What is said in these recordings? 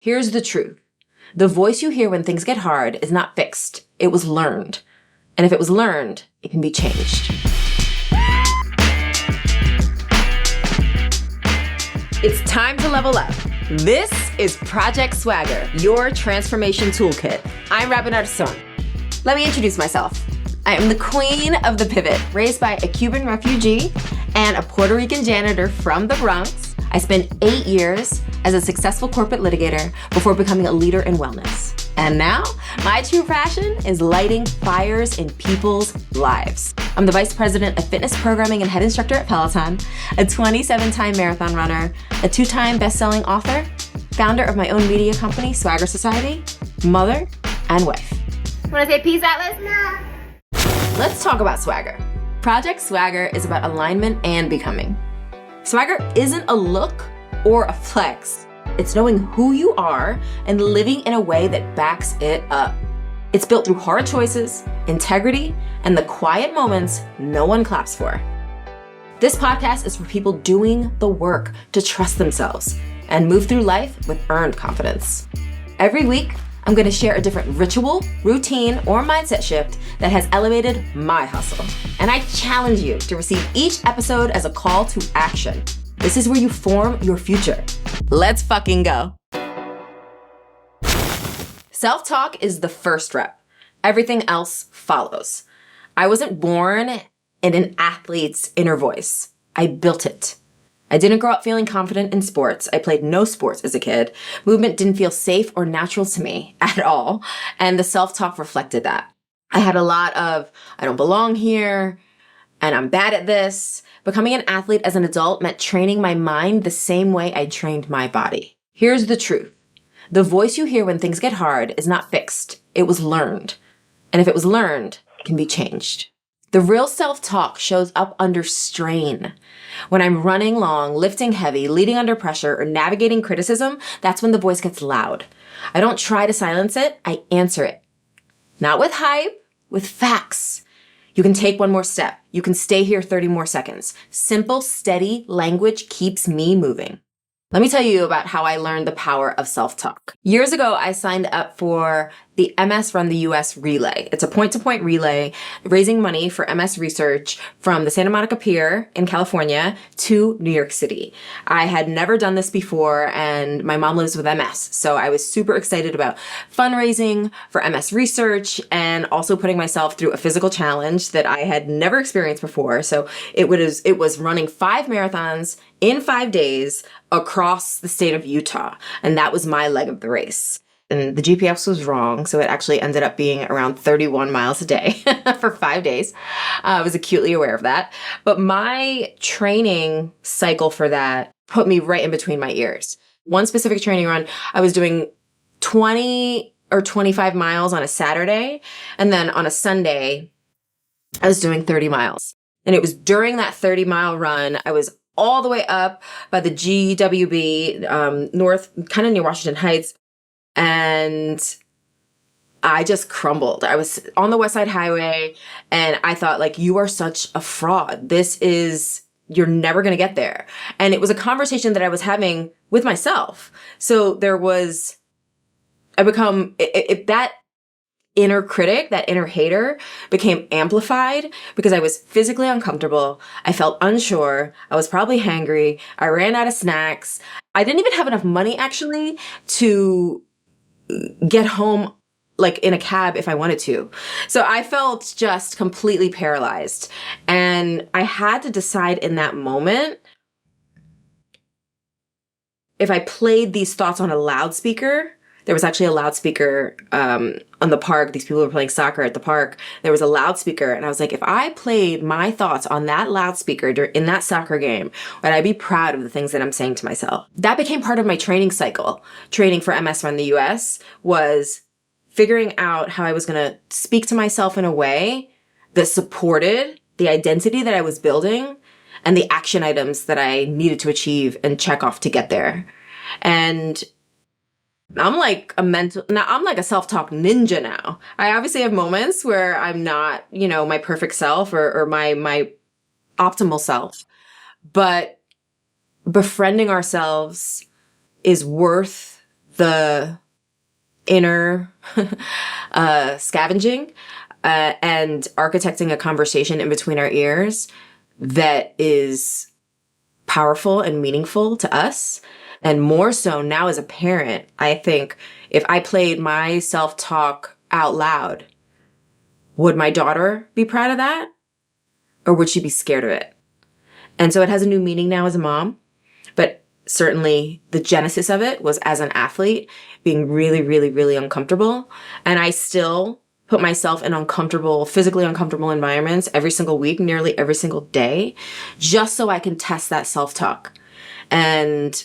Here's the truth. The voice you hear when things get hard is not fixed. It was learned. And if it was learned, it can be changed. It's time to level up. This is Project Swagger, your transformation toolkit. I'm Robin Arson. Let me introduce myself. I am the queen of the pivot, raised by a Cuban refugee and a Puerto Rican janitor from the Bronx. I spent 8 years as a successful corporate litigator before becoming a leader in wellness. And now, my true passion is lighting fires in people's lives. I'm the vice president of fitness programming and head instructor at Peloton, a 27-time marathon runner, a 2-time best-selling author, founder of my own media company, Swagger Society, mother, and wife. Want to say peace, Atlas? No. Let's talk about swagger. Project Swagger is about alignment and becoming. Swagger isn't a look or a flex. It's knowing who you are and living in a way that backs it up. It's built through hard choices, integrity, and the quiet moments no one claps for. This podcast is for people doing the work to trust themselves and move through life with earned confidence. Every week, I'm going to share a different ritual, routine, or mindset shift that has elevated my hustle. And I challenge you to receive each episode as a call to action. This is where you form your future. Let's fucking go. Self-talk is the first rep. Everything else follows. I wasn't born in an athlete's inner voice. I built it. I didn't grow up feeling confident in sports. I played no sports as a kid. Movement didn't feel safe or natural to me at all. And the self-talk reflected that. I had a lot of, I don't belong here, and I'm bad at this. Becoming an athlete as an adult meant training my mind the same way I trained my body. Here's the truth. The voice you hear when things get hard is not fixed. It was learned. And if it was learned, it can be changed. The real self-talk shows up under strain. When I'm running long, lifting heavy, leading under pressure, or navigating criticism, that's when the voice gets loud. I don't try to silence it, I answer it. Not with hype, with facts. You can take one more step. You can stay here 30 more seconds. Simple, steady language keeps me moving. Let me tell you about how I learned the power of self-talk. Years ago, I signed up for the MS Run the US Relay. It's a point-to-point relay raising money for MS research from the Santa Monica Pier in California to New York City. I had never done this before, and my mom lives with MS, so I was super excited about fundraising for MS research and also putting myself through a physical challenge that I had never experienced before. So it was running 5 marathons in 5 days across the state of Utah. And that was my leg of the race. And the GPS was wrong, so it actually ended up being around 31 miles a day for 5 days. I was acutely aware of that. But my training cycle for that put me right in between my ears. One specific training run, I was doing 20 or 25 miles on a Saturday. And then on a Sunday, I was doing 30 miles. And it was during that 30-mile run, I was all the way up by the GWB, north, kind of near Washington Heights. And I just crumbled. I was on the West Side Highway and I thought, like, you are such a fraud. You're never going to get there. And it was a conversation that I was having with myself. So that inner critic, that inner hater became amplified because I was physically uncomfortable. I felt unsure. I was probably hangry. I ran out of snacks. I didn't even have enough money actually to get home like in a cab if I wanted to. So I felt just completely paralyzed. And I had to decide in that moment if I played these thoughts on a loudspeaker. There was actually a loudspeaker on the park. These people were playing soccer at the park. There was a loudspeaker. And I was like, if I played my thoughts on that loudspeaker in that soccer game, would I be proud of the things that I'm saying to myself? That became part of my training cycle. Training for MS Run the US was figuring out how I was going to speak to myself in a way that supported the identity that I was building and the action items that I needed to achieve and check off to get there. And I'm like a self-talk ninja now. I obviously have moments where I'm not, my perfect self or my optimal self, but befriending ourselves is worth the inner scavenging and architecting a conversation in between our ears that is powerful and meaningful to us. And more so now as a parent, I think if I played my self-talk out loud, would my daughter be proud of that? Or would she be scared of it? And so it has a new meaning now as a mom. But certainly the genesis of it was as an athlete being really, really, really uncomfortable. And I still put myself in physically uncomfortable environments every single week, nearly every single day, just so I can test that self-talk. And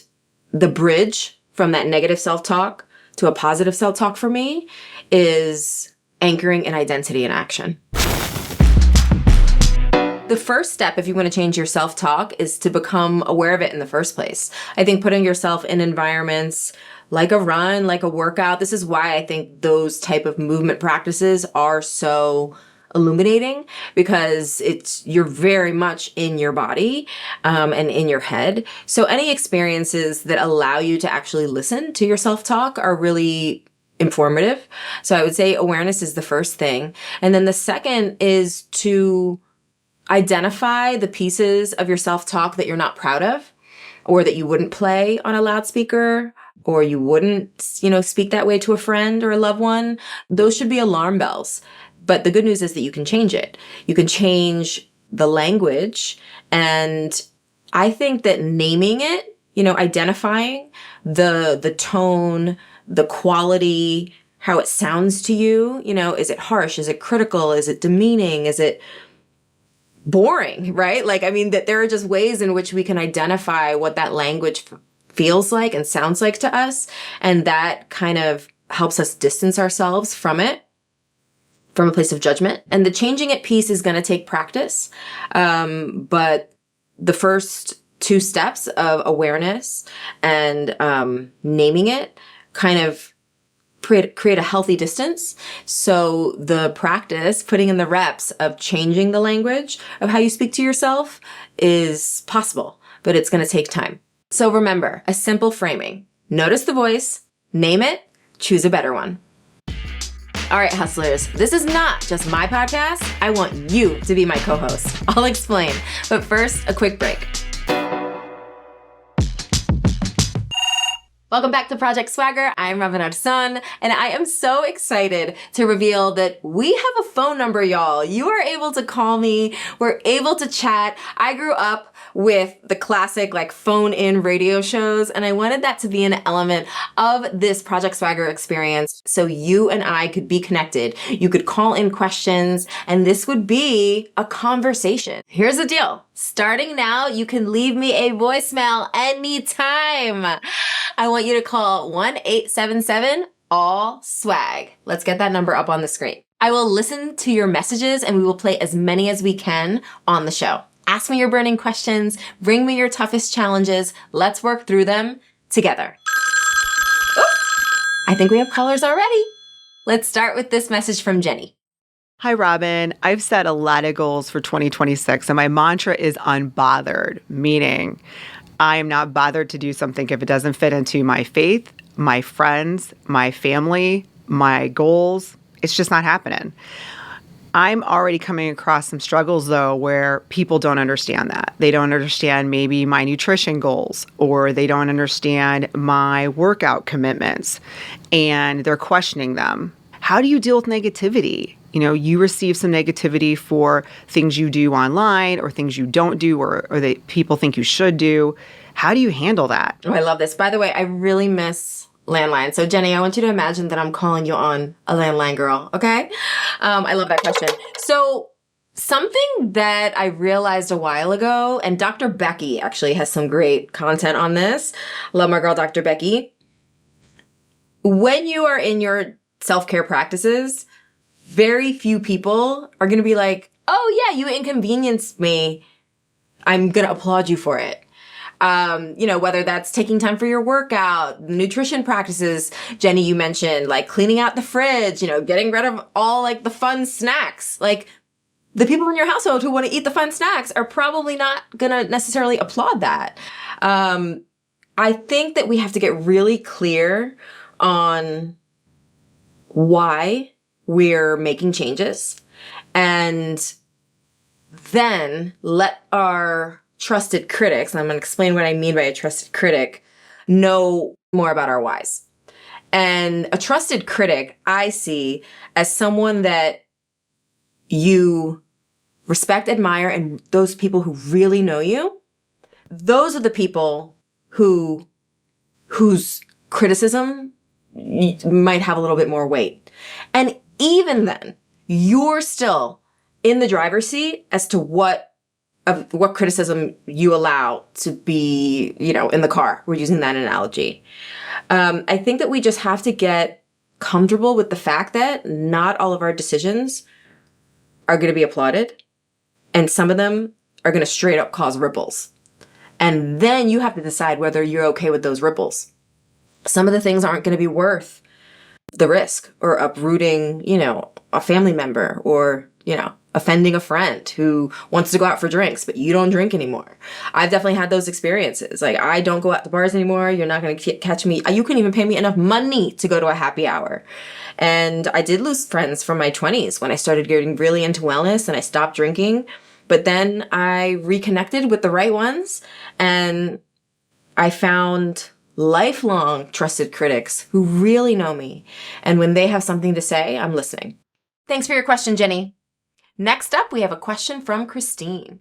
the bridge from that negative self-talk to a positive self-talk for me is anchoring an identity in action. The first step, if you want to change your self-talk, is to become aware of it in the first place. I think putting yourself in environments like a run, like a workout, this is why I think those type of movement practices are so illuminating, because you're very much in your body and in your head. So any experiences that allow you to actually listen to your self-talk are really informative. So I would say awareness is the first thing. And then the second is to identify the pieces of your self-talk that you're not proud of, or that you wouldn't play on a loudspeaker, or you wouldn't, speak that way to a friend or a loved one. Those should be alarm bells. But the good news is that you can change it. You can change the language. And I think that naming it, identifying the tone, the quality, how it sounds to you, is it harsh? Is it critical? Is it demeaning? Is it boring, right? That there are just ways in which we can identify what that language feels like and sounds like to us. And that kind of helps us distance ourselves from it, from a place of judgment. And the changing it piece is going to take practice. But the first two steps of awareness and naming it kind of create a healthy distance. So the practice, putting in the reps of changing the language of how you speak to yourself is possible, but it's going to take time. So remember, a simple framing. Notice the voice, name it, choose a better one. All right, hustlers, this is not just my podcast. I want you to be my co-host. I'll explain. But first, a quick break. Welcome back to Project Swagger. I'm Robin Arson, and I am so excited to reveal that we have a phone number, y'all. You are able to call me. We're able to chat. I grew up with the classic phone-in radio shows, and I wanted that to be an element of this Project Swagger experience so you and I could be connected. You could call in questions, and this would be a conversation. Here's the deal. Starting now, you can leave me a voicemail anytime. I want you to call 1-877-ALL-SWAG. Let's get that number up on the screen. I will listen to your messages and we will play as many as we can on the show. Ask me your burning questions. Bring me your toughest challenges. Let's work through them together. Ooh, I think we have callers already. Let's start with this message from Jenny. Hi, Robin. I've set a lot of goals for 2026, and my mantra is unbothered, meaning I am not bothered to do something if it doesn't fit into my faith, my friends, my family, my goals. It's just not happening. I'm already coming across some struggles, though, where people don't understand that. They don't understand maybe my nutrition goals, or they don't understand my workout commitments, and they're questioning them. How do you deal with negativity? You receive some negativity for things you do online or things you don't do or that people think you should do. How do you handle that? Oh, I love this. By the way, I really miss landline. So Jenny, I want you to imagine that I'm calling you on a landline, girl. Okay? I love that question. So something that I realized a while ago, and Dr. Becky actually has some great content on this. Love my girl, Dr. Becky. When you are in your self-care practices, very few people are going to be like, oh yeah, you inconvenienced me. I'm going to applaud you for it. Whether that's taking time for your workout, nutrition practices. Jenny, you mentioned cleaning out the fridge, getting rid of all the fun snacks. The people in your household who want to eat the fun snacks are probably not going to necessarily applaud that. I think that we have to get really clear on why we're making changes, and then let our trusted critics, and I'm going to explain what I mean by a trusted critic, know more about our whys. And a trusted critic I see as someone that you respect, admire, and those people who really know you, those are the people whose criticism might have a little bit more weight. And even then, you're still in the driver's seat as to what criticism you allow to be, in the car. We're using that analogy. I think that we just have to get comfortable with the fact that not all of our decisions are going to be applauded. And some of them are going to straight up cause ripples. And then you have to decide whether you're okay with those ripples. Some of the things aren't going to be worth the risk, or uprooting, a family member, or, offending a friend who wants to go out for drinks, but you don't drink anymore. I've definitely had those experiences. Like, I don't go out to bars anymore. You're not going to catch me. You couldn't even pay me enough money to go to a happy hour. And I did lose friends from my 20s when I started getting really into wellness and I stopped drinking. But then I reconnected with the right ones, and I found lifelong trusted critics who really know me. And when they have something to say, I'm listening. Thanks for your question, Jenny. Next up, we have a question from Christine.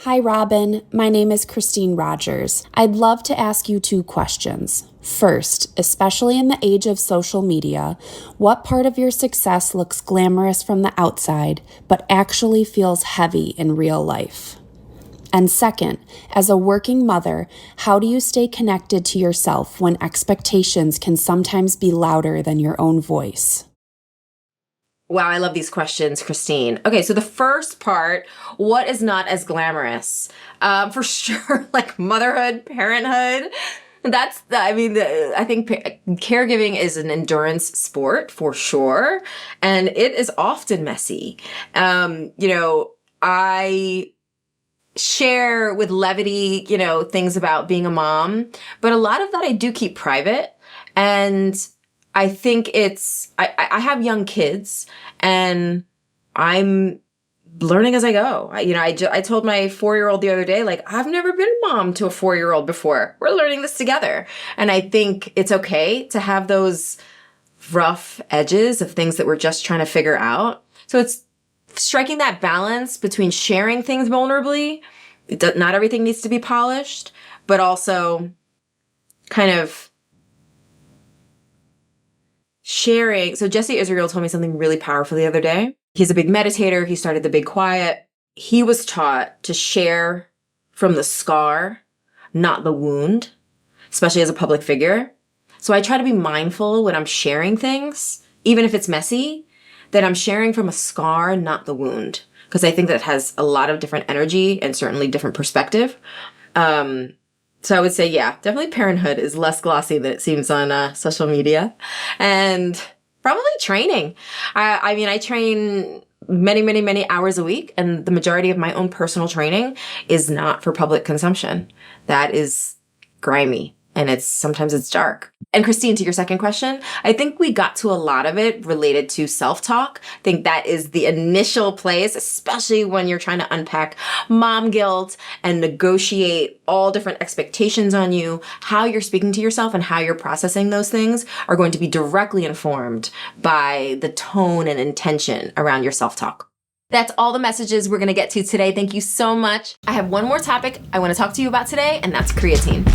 Hi, Robin. My name is Christine Rogers. I'd love to ask you 2 questions. First, especially in the age of social media, what part of your success looks glamorous from the outside, but actually feels heavy in real life? And second, as a working mother, how do you stay connected to yourself when expectations can sometimes be louder than your own voice? Wow, I love these questions, Christine. Okay, so the first part, what is not as glamorous? For sure, like motherhood, parenthood. I think caregiving is an endurance sport for sure. And it is often messy. I share with levity, things about being a mom, but a lot of that I do keep private. And I think I have young kids, and I'm learning as I go. I told my 4-year-old the other day, like, I've never been mom to a 4-year-old before. We're learning this together. And I think it's okay to have those rough edges of things that we're just trying to figure out. So it's striking that balance between sharing things vulnerably. Not everything needs to be polished, but also kind of sharing. So Jesse Israel told me something really powerful the other day. He's a big meditator. He started the Big Quiet. He was taught to share from the scar, not the wound, especially as a public figure. So I try to be mindful when I'm sharing things, even if it's messy, that I'm sharing from a scar, not the wound. Because I think that has a lot of different energy and certainly different perspective. So I would say, yeah, definitely parenthood is less glossy than it seems on social media. And probably training. I train many, many, many hours a week, and the majority of my own personal training is not for public consumption. That is grimy, and sometimes it's dark. And Christine, to your second question, I think we got to a lot of it related to self-talk. I think that is the initial place, especially when you're trying to unpack mom guilt and negotiate all different expectations on you. How you're speaking to yourself and how you're processing those things are going to be directly informed by the tone and intention around your self-talk. That's all the messages we're going to get to today. Thank you so much. I have one more topic I want to talk to you about today, and that's creatine.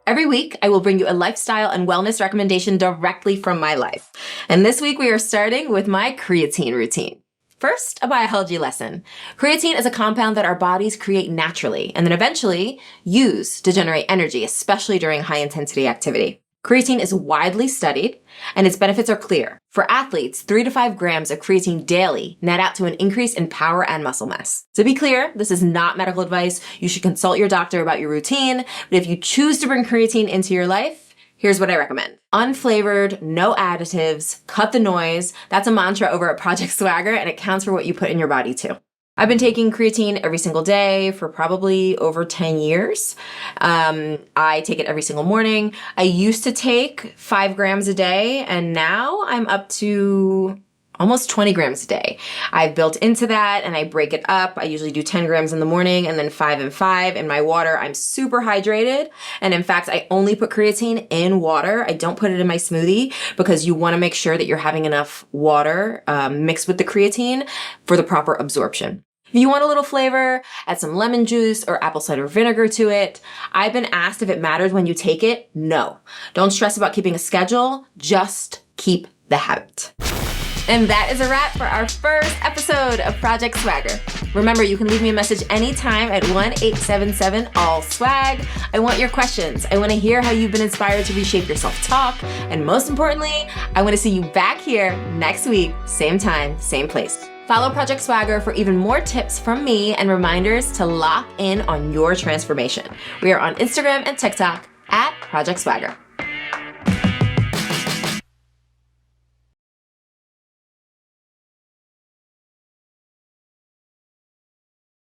Every week, I will bring you a lifestyle and wellness recommendation directly from my life. And this week, we are starting with my creatine routine. First, a biology lesson. Creatine is a compound that our bodies create naturally and then eventually use to generate energy, especially during high-intensity activity. Creatine is widely studied, and its benefits are clear. For athletes, 3 to 5 grams of creatine daily net out to an increase in power and muscle mass. To be clear, this is not medical advice. You should consult your doctor about your routine, but if you choose to bring creatine into your life, here's what I recommend. Unflavored, no additives, cut the noise. That's a mantra over at Project Swagger, and it counts for what you put in your body too. I've been taking creatine every single day for probably over 10 years. I take it every single morning. I used to take 5 grams a day, and now I'm up to almost 20 grams a day. I've built into that and I break it up. I usually do 10 grams in the morning and then 5 and 5 in my water. I'm super hydrated. And in fact, I only put creatine in water. I don't put it in my smoothie because you want to make sure that you're having enough water mixed with the creatine for the proper absorption. If you want a little flavor, add some lemon juice or apple cider vinegar to it. I've been asked if it matters when you take it. No. Don't stress about keeping a schedule. Just keep the habit. And that is a wrap for our first episode of Project Swagger. Remember, you can leave me a message anytime at 1-877-ALL-SWAG. I want your questions. I want to hear how you've been inspired to reshape your self-talk. And most importantly, I want to see you back here next week, same time, same place. Follow Project Swagger for even more tips from me and reminders to lock in on your transformation. We are on Instagram and TikTok at Project Swagger.